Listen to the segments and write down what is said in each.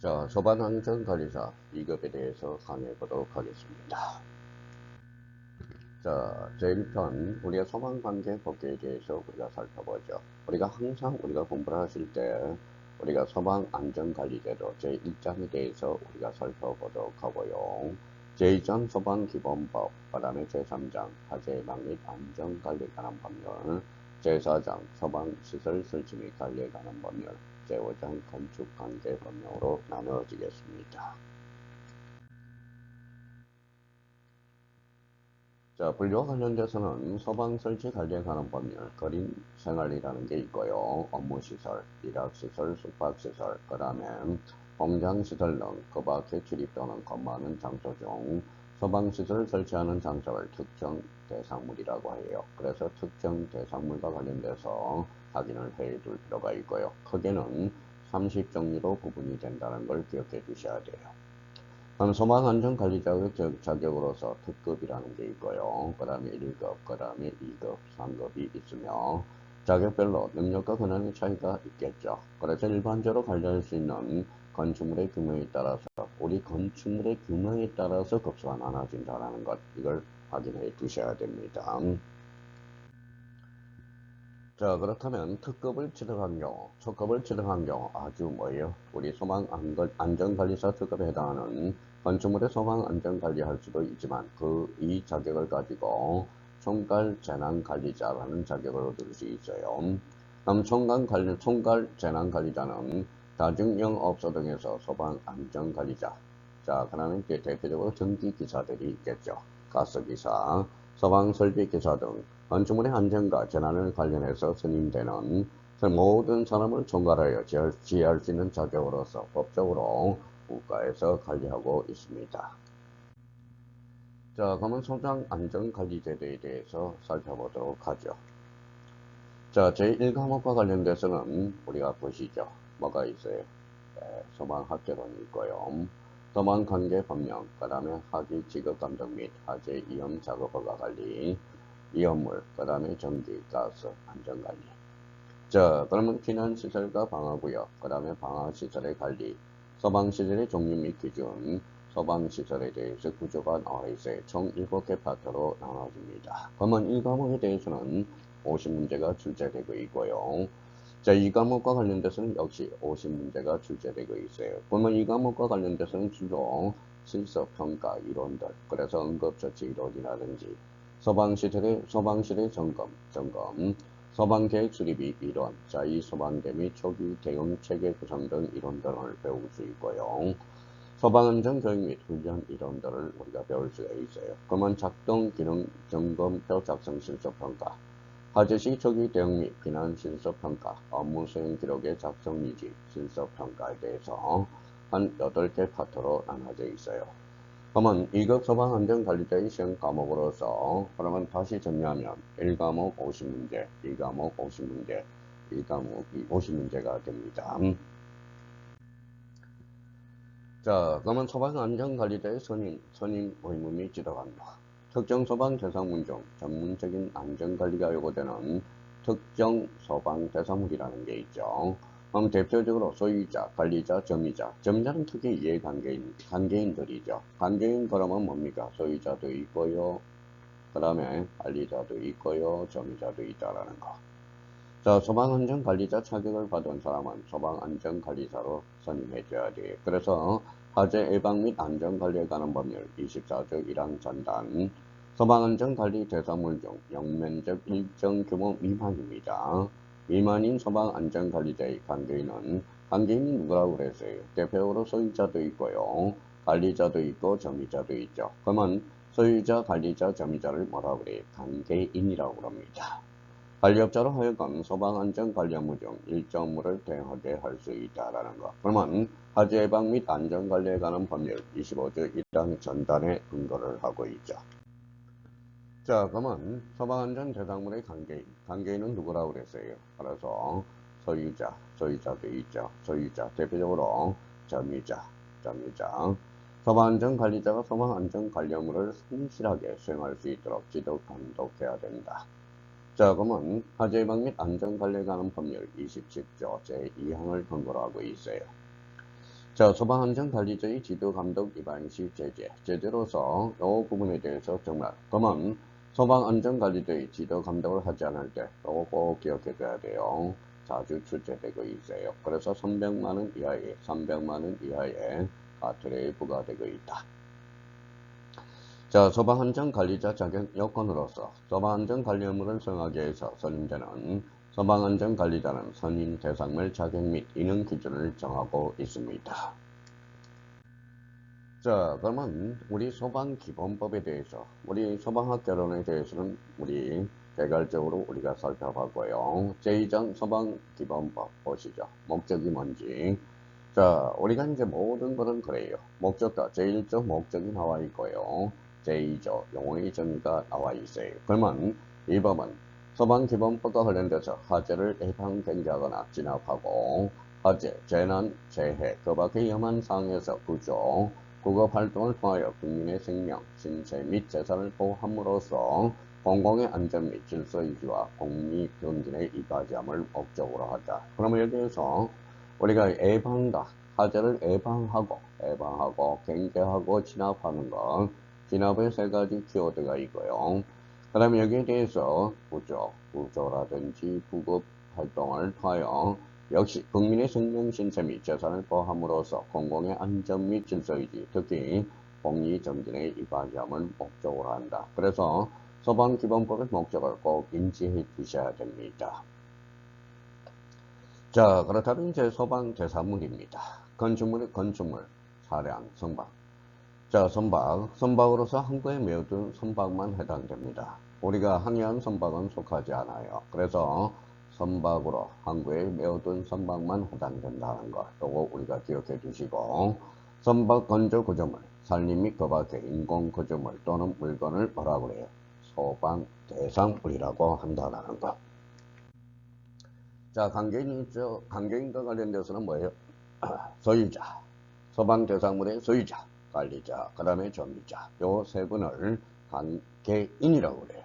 자, 소방안전관리사 2급에 대해서 강의해 보도록 하겠습니다. 자, 제1편 우리가 소방관계 법규에 대해서 우리가 살펴보죠. 우리가 항상 공부를 하실 때 우리가 소방안전관리제도 제1장에 대해서 우리가 살펴보도록 하고요. 제2장 소방기본법, 그 다음에 제3장 화재 예방 및 안전관리에 관한 법률, 제4장 소방시설 설치 및 관리에 관한 법률, 제5장 건축관계 법령으로 나누어지겠습니다. 자, 분류와 관련돼서는 소방 설치 관리에 관한 법률, 거린 생활이라는 게 있고요. 업무시설, 일학시설, 숙박시설, 그 다음에 공장시설 등 그 밖에 출입 또는 근무하는 장소 중 소방시설을 설치하는 장소를 특정 대상물이라고 해요. 그래서 특정 대상물과 관련돼서 확인을 해둘 필요가 있고요. 크게는 30종류로 구분이 된다는 걸 기억해 두셔야 돼요. 그럼 소방안전관리자 자격으로서 특급이라는 게 있고요. 그 다음에 1급, 그 다음에 2급, 3급이 있으며 자격별로 능력과 권한의 차이가 있겠죠. 그래서 일반적으로 관리할 수 있는 건축물의 규모에 따라서 우리 건축물의 규모에 따라서 급수가 나눠진다는 것, 이걸 확인해 두셔야 됩니다. 자, 그렇다면 특급을 취득한 경우, 초급을 취득한 경우 아주 뭐예요? 우리 소방안전관리사 특급에 해당하는 건축물의 소방안전관리할 수도 있지만 이 자격을 가지고 총괄재난관리자라는 자격을 얻을 수 있어요. 그럼 총괄재난관리자는 다중영업소 등에서 소방안전관리자, 자, 그러면 이제 대표적으로 전기기사들이 있겠죠. 가스기사, 소방설비기사 등 건축물의 안전과 재난을 관련해서 선임되는 모든 사람을 총괄하여 지휘할 수 있는 자격으로서 법적으로 국가에서 관리하고 있습니다. 자, 그러면 소방안전관리제도에 대해서 살펴보도록 하죠. 자, 제1과목과 관련돼서는 우리가 보시죠. 뭐가 있어요? 소방학개론이 있고요. 소방관계법령, 그 다음에 하기 직업감독 및 화재 위험 작업허가 관리, 위험물, 그 다음에 전기, 가스, 안전관리. 자, 그러면 피난시설과 방화구역, 그 다음에 방화시설의 관리, 소방시설의 종류 및 기준, 소방시설에 대해서 구조가 나와 있어요. 총 7개 파트로 나눠집니다. 그러면 이 과목에 대해서는 50문제가 출제되고 있고요. 자, 이 과목과 관련돼서는 역시 50문제가 출제되고 있어요. 그러면 이 과목과 관련돼서는 주로 실습평가 이론들, 그래서 응급처치 이론이라든지 소방시설의 점검, 소방계획 수립이 이론, 자의 소방대 및 초기 대응 체계 구성 등 이론들을 배울 수 있고요. 소방안전 교육 및 훈련 이론들을 우리가 배울 수가 있어요. 그러면 작동 기능 점검표 작성 실습평가, 화재 시 초기 대응 및 비난 실습평가, 업무 수행 기록의 작성 유지 실습평가에 대해서 한 8개 파트로 나눠져 있어요. 그러면 2급 소방안전관리자의 시험 과목으로서 그러면 다시 정리하면 1과목 50문제, 2과목 50문제, 2과목이 50문제가 됩니다. 자, 그러면 소방안전관리자의 선임 의무 및 지도 간다. 특정 소방 대상물 중 전문적인 안전관리가 요구되는 특정 소방 대상물이라는 게 있죠. 그럼 대표적으로 소유자, 관리자, 점유자. 점유자는 특히 관계인들이죠. 관계인 그러면 뭡니까? 소유자도 있고요. 그 다음에 관리자도 있고요. 점유자도 있다라는 거. 자, 소방안전관리자 자격을 받은 사람은 소방안전관리사로 선임해줘야 돼요. 그래서 화재 예방 및 안전관리에 관한 법률 24조 1항 전단, 소방안전관리 대상물 중 영면적 일정 규모 미만입니다. 미만인 소방안전관리자의 관계인이 누구라고 그랬어요? 대표적으로 소유자도 있고요. 관리자도 있고 점유자도 있죠. 그러면 소유자, 관리자, 점유자를 뭐라고 그래요? 관계인이라고 합니다. 관리업자로 하여금 소방안전관리 업무 중 일정 업무를 대행하게 할 수 있다라는 것. 그러면 화재 예방 및 안전관리에 관한 법률 25조 1항 전단에 근거를 하고 있죠. 자, 그러면 소방안전 대상물의 관계인은 누구라고 그랬어요? 그래서 소유자도 있죠. 소유자, 대표적으로 점유자. 소방안전관리자가 소방안전관리 업무를 성실하게 수행할 수 있도록 지도 감독해야 된다. 자, 그러면 화재 예방 및 안전관리에 관한 법률 27조 제2항을 근거로 하고 있어요. 자, 소방안전관리자의 지도감독 위반 시 제재. 제재로서 이 부분에 대해서 정말 그러면 소방안전관리자의 지도감독을 하지 않을 때 이거 꼭 기억해줘야 돼요. 자주 출제되고 있어요. 그래서 300만원 이하의 300만원 이하의 과태료에 부과되고 있다. 자, 소방안전관리자 자격 요건으로서 소방안전관리 업무를 수행하기 위해서 선임자는 소방안전관리자는 선임 대상물 자격 및 이능 기준을 정하고 있습니다. 자, 그러면 우리 소방기본법에 대해서 우리 소방학 개론에 대해서는 우리 개괄적으로 우리가 살펴봤고요. 제2장 소방기본법 보시죠. 목적이 뭔지. 자, 우리가 이제 모든 거는 그래요. 목적과 제1조 목적이 나와 있고요. 제2조 용어의 정의가 나와 있어요. 그러면 이 법은 소방기본법과 관련돼서 화재를 예방 경계하거나 진압하고 화재, 재난, 재해, 그 밖의 위험한 상황에서 구조, 구급활동을 통하여 국민의 생명, 신체 및 재산을 보호함으로써 공공의 안전 및 질서 유지와 국민경진에 이바지함을 목적으로 하자. 그러면 여기에서 우리가 예방과 화재를 예방하고 경계하고 진압하는 것, 진압의 세 가지 키워드가 있고요. 그 다음에 여기에 대해서 구조라든지 구급 활동을 통하여 역시 국민의 생명, 신체 및 재산을 보호함으로써 공공의 안전 및 질서 유지, 특히 공리 정진에 이바지함을 목적으로 한다. 그래서 소방기본법의 목적을 꼭 인지해 주셔야 됩니다. 자, 그렇다면 이제 소방 대사물입니다. 건축물의 건축물, 차량, 선박. 자, 선박으로서 항구에 메어둔 선박만 해당됩니다. 우리가 항해한 선박은 속하지 않아요. 그래서 선박으로 항구에 메어둔 선박만 해당된다는 거, 요거 우리가 기억해 두시고, 선박 건조 구조물, 산림 및 그 밖의 인공 구조물 또는 물건을 뭐라고 그래요? 소방 대상물이라고 한다는 거. 자, 관계인과 관련돼서는 뭐예요? 소유자, 소방 대상물의 소유자, 관리자, 그 다음에 전비자, 요 세 분을 관계인이라고 그래요.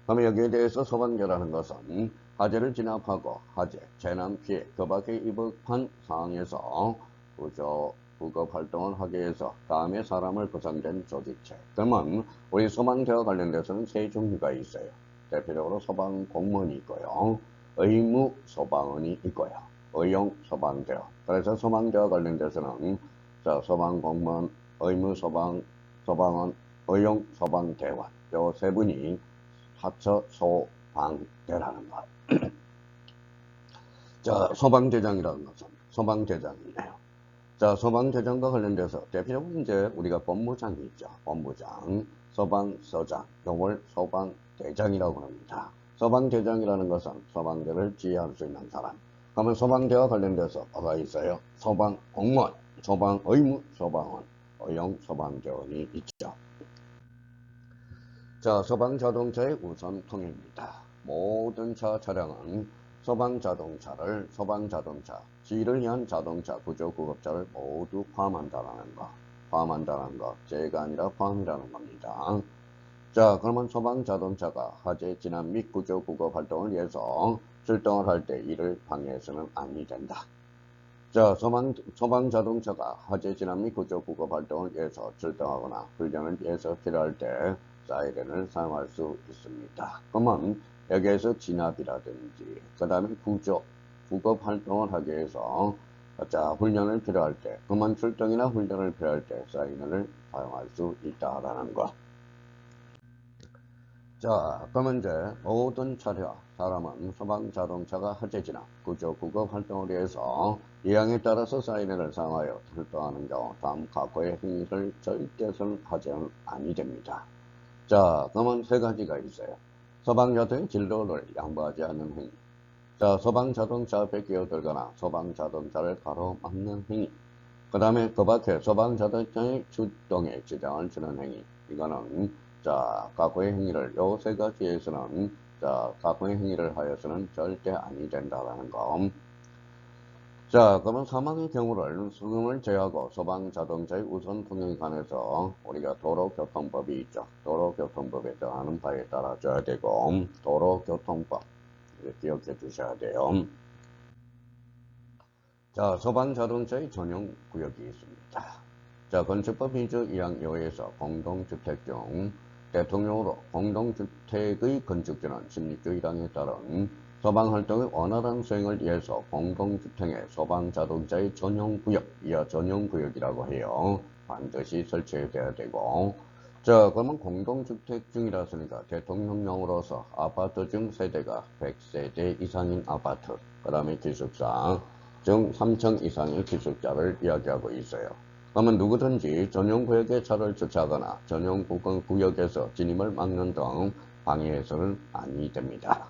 그러면 여기에 대해서 소방대라는 것은 화재를 진압하고 화재, 재난 피해, 그 밖에 입업한 상황에서 구급 활동을 하기 위해서 다음에 사람을 구성된 조직체. 그러면 우리 소방대와 관련돼서는 세 종류가 있어요. 대표적으로 소방 공무원이 있고요. 의무 소방원이 있고요. 의용 소방대원. 그래서 소방대와 관련돼서는 자, 소방 공무원, 의무 소방원, 의용 소방대원 요 세 분이 합쳐 소방대라는 것. 자, 소방대장이라는 것은 소방대장이네요. 자, 소방대장과 관련돼서 대표적으로 이제 우리가 법무장이 있죠. 법무장, 소방서장, 요걸 소방대장이라고 합니다. 소방대장이라는 것은 소방대를 지휘할 수 있는 사람. 그러면 소방대와 관련돼서 뭐가 있어요? 소방공무원, 소방의무 소방원, 의용 소방대원이 있죠. 자, 소방자동차의 우선 통행입니다. 모든 차량은 소방자동차, 지휘를 위한 자동차, 구조구급차를 모두 포함한다는 거. 제가 아니라 포함이라는 겁니다. 자, 그러면 소방자동차가 화재 진압 및 구조구급 활동을 위해서 출동을 할 때 이를 방해해서는 아니 된다. 자, 소방자동차가 화재 진압 및 구조구급 활동을 위해서 출동하거나 훈련을 위해서 필요할 때 사이렌을 사용할 수 있습니다. 그러면 여기에서 진압이라든지 그 다음에 구급 활동을 하기 위해서 자, 훈련을 필요할 때 그만 출동이나 훈련을 필요할 때 사이렌을 사용할 수 있다라는 거. 자, 그러면 이제 모든 차량, 사람은 소방자동차가 화재 진압, 구급 활동을 위해서 이항에 따라서 사이렌을 사용하여 출동하는 경우 다음 각오의 행위를 절대선 하지는 아니 됩니다. 자, 그러면 세 가지가 있어요. 소방자동의 진로를 양보하지 않는 행위. 자, 소방자동차 앞에 끼어들거나 소방자동차를 가로막는 행위. 그 다음에 그 밖에 소방자동차의 출동에 지장을 주는 행위. 이거는 자, 각오의 행위를 요 세 가지에서는 자, 각오의 행위를 하여서는 절대 아니 된다라는 거. 자, 그러면 사망의 경우를 수금을 제하고 소방자동차의 우선 통행에 관해서 우리가 도로교통법이 있죠. 도로교통법에 정하는 바에 따라줘야 되고 도로교통법 기억해 주셔야 돼요. 자, 소방자동차의 전용 구역이 있습니다. 자, 건축법 2조 1항 2호에서 공동주택 중 대통령으로 공동주택의 건축자는 16조 1항에 따른 소방활동의 원활한 수행을 위해서 공동주택의 소방자동차의 전용구역, 이하 전용구역이라고 해요. 반드시 설치되어야 되고, 자, 그러면 공동주택 중이라서니까 대통령령으로서 아파트 중 세대가 100세대 이상인 아파트, 그 다음에 기숙사 중 3층 이상의 기숙자를 이야기하고 있어요. 그러면 누구든지 전용구역에 차를 주차하거나 전용구역에서 진입을 막는 등 방해해서는 아니 됩니다.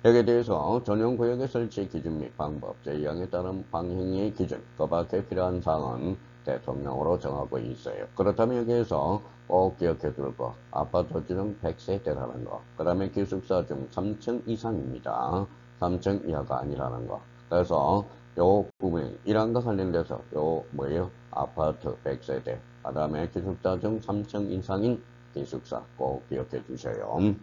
여기에 대해서 전용구역의 설치 기준 및 방법, 제2항에 따른 방행의 기준, 그 밖에 필요한 사항은 대통령으로 정하고 있어요. 그렇다면 여기에서 꼭 기억해 둘 거, 아파트 중 100세대라는 거, 그 다음에 기숙사 중 3층 이상입니다. 3층 이하가 아니라는 거. 그래서 요 부분 1항과 관련돼서 요 뭐예요? 아파트 100세대, 그 다음에 기숙사 중 3층 이상인 기숙사 꼭 기억해 주셔요.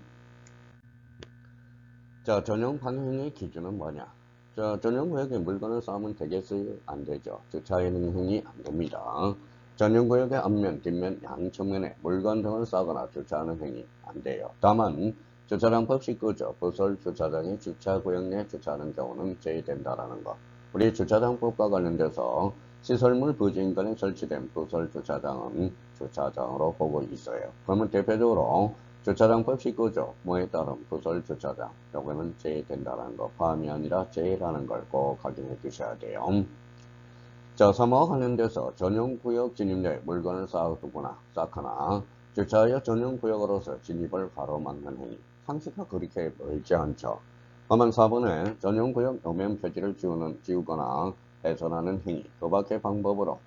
자, 전용 방행의 기준은 뭐냐? 자, 전용구역에 물건을 쌓으면 되겠어요? 안 되죠. 주차하는 행위 안 됩니다. 전용구역의 앞면, 뒷면, 양측면에 물건 등을 쌓거나 주차하는 행위 안 돼요. 다만 주차장법 19조 부설 주차장이 주차구역 내 주차하는 경우는 제외된다라는 거. 우리 주차장법과 관련돼서 시설물 부지 인근에 설치된 부설 주차장은 주차장으로 보고 있어요. 그러면 대표적으로 주차장법 19조 뭐에 따른 부설 주차장, 요거는 제외된다는 거, 포함이 아니라 제외라는 걸 꼭 확인해 주셔야 돼요. 자, 3호와 관련돼서 전용구역 진입 내 물건을 쌓거나 주차하여 전용구역으로서 진입을 가로막는 행위. 상식과 그렇게 멀지 않죠. 다만 4번에 전용구역 도면 표지를 지우거나 훼손하는 행위, 그 밖의 방법으로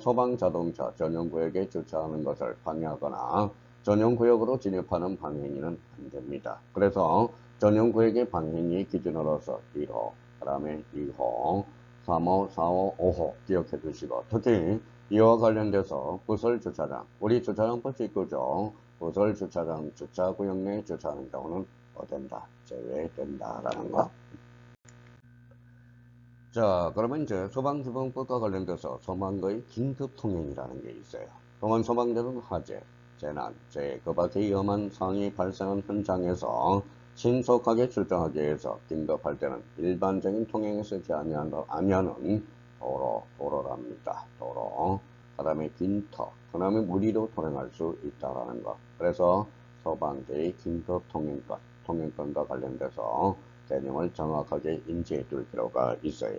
소방자동차 전용구역에 주차하는 것을 방해하거나 전용구역으로 진입하는 방해행위는 안 됩니다. 그래서 전용구역의 방해행위 기준으로서 1호, 그 다음에 2호, 3호, 4호, 5호 기억해 두시고, 특히 이와 관련돼서 부설주차장, 우리 주차장법 19조 부설주차장 주차구역 내에 주차하는 경우는 된다, 제외된다라는 거. 자, 그러면 이제 소방주범법과 관련돼서 소방의 긴급통행이라는 게 있어요. 그러면 소방대는 화재, 재난, 재해, 그 밖에 위험한 상황이 발생한 현장에서 신속하게 출동하기 위해서 긴급할 때는 일반적인 통행에 쓰지 아니하는 도로랍니다. 도로. 그 다음에 빈터, 그 다음에 무리로 통행할 수 있다라는 거. 그래서 소방대의 통행권과 관련돼서 개념을 정확하게 인지해 둘 필요가 있어요.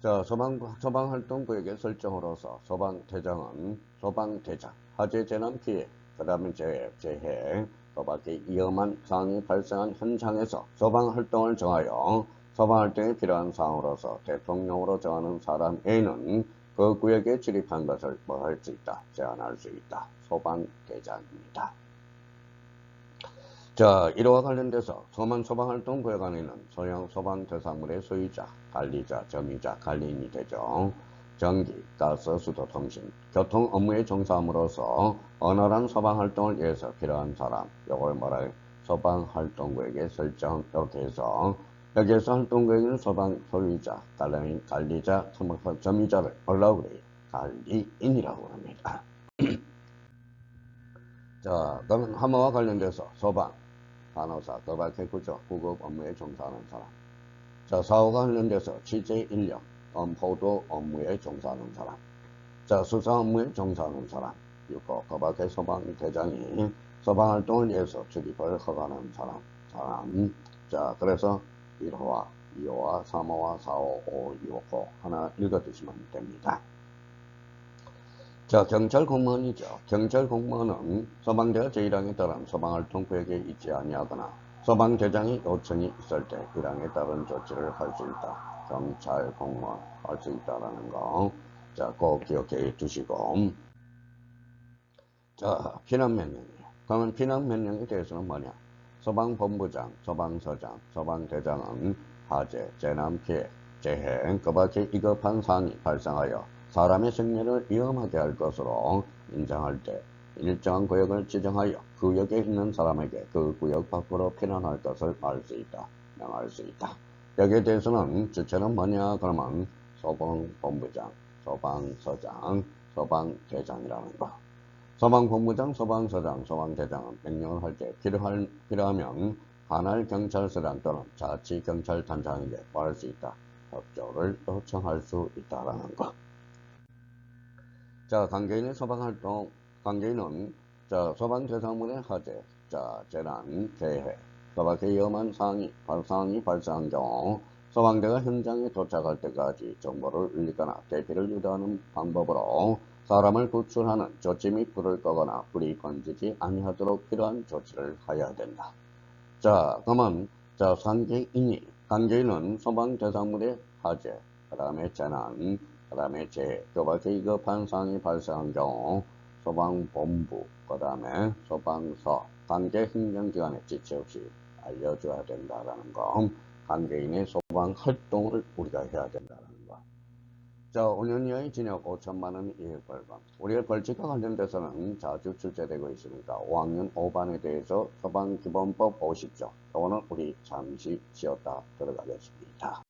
자, 소방활동구역의 설정으로서 소방대장은 소방대장, 화재 재난 피해, 그 다음에 재해, 그 밖에 위험한 상황이 발생한 현장에서 소방활동을 정하여 소방활동에 필요한 사항으로서 대통령으로 정하는 사람 외에는 그 구역에 출입한 것을 뭐 할 수 있다, 제한할 수 있다. 소방대장입니다. 자, 이와 관련돼서 소방활동구역 안에는 소형 소방대상물의 소유자, 관리자, 점유자, 관리인이 되죠. 전기, 가스, 수도, 통신, 교통 업무에 종사함으로써 원활한 소방활동을 위해서 필요한 사람, 요걸 뭐라 소방활동구역에 설정, 이렇게 해서 여기에서 활동구역에는 소방 소유자, 관리자, 점유자를 뭐라고 그래요? 관리인이라고 합니다. 자, 그러면 하모와 관련돼서 소방, 간호사, 그 밖에 구급 업무에 종사하는 사람. 자, 사호가 관련돼서 취재 인력, 보도 업무에 종사하는 사람. 자, 수사 업무에 종사하는 사람. 6호, 그 밖에 소방대장이 소방활동을 위해서 출입을 허가하는 사람. 자, 그래서 1호와 2호와 3호와 4호, 5, 6호 하나 읽어두시면 됩니다. 자, 경찰 공무원이죠. 경찰 공무원은 소방대가 제1항에 따른 소방활동구역에 있지 아니하거나 소방대장이 요청이 있을 때 1항에 따른 조치를 할 수 있다. 경찰 공무원 할 수 있다라는 거. 자, 꼭 기억해 두시고. 자, 피난명령이에요. 그러면 피난명령에 대해서는 뭐냐? 소방본부장, 소방서장, 소방대장은 화재, 재난 피해, 재해, 그 밖에 위급한 사항이 발생하여 사람의 생명을 위험하게 할 것으로 인정할 때 일정한 구역을 지정하여 구역에 있는 사람에게 그 구역 밖으로 피난할 것을 말 수 있다, 명할 수 있다. 여기에 대해서는 주체는 뭐냐? 그러면 소방본부장, 소방서장, 소방대장이라는 거. 소방본부장, 소방서장, 소방대장은 명령을 할 때 필요하면 관할 경찰서장 또는 자치경찰단장에게 말할 수 있다. 협조를 요청할 수 있다라는 거. 자, 관계인의 소방활동, 관계인은 소방대상문의 화재, 재난, 재해, 소방의 위험한 상황이 발생한 경우 소방대가 현장에 도착할 때까지 정보를 울리거나 대피를 유도하는 방법으로 사람을 구출하는 조치 및 불을 끄거나 불이 번지지 아니하도록 필요한 조치를 하여야 된다. 자, 그러면 관계인은 소방대상물의 화재, 그 다음에 재난, 그 다음에 재해, 교박의 위급한 상황이 발생한 경우 소방본부, 그 다음에 소방서, 관계 행정기관에 지체 없이 알려줘야 된다라는 거. 관계인의 소방활동을 우리가 해야 된다는 거. 자, 5년 이하의 징역 5천만 원 이하의 벌금. 우리가 벌칙과 관련돼서는 자주 출제되고 있으니까 5학년 5반에 대해서 소방기본법 50조. 이거는 우리 잠시 쉬었다 들어가겠습니다.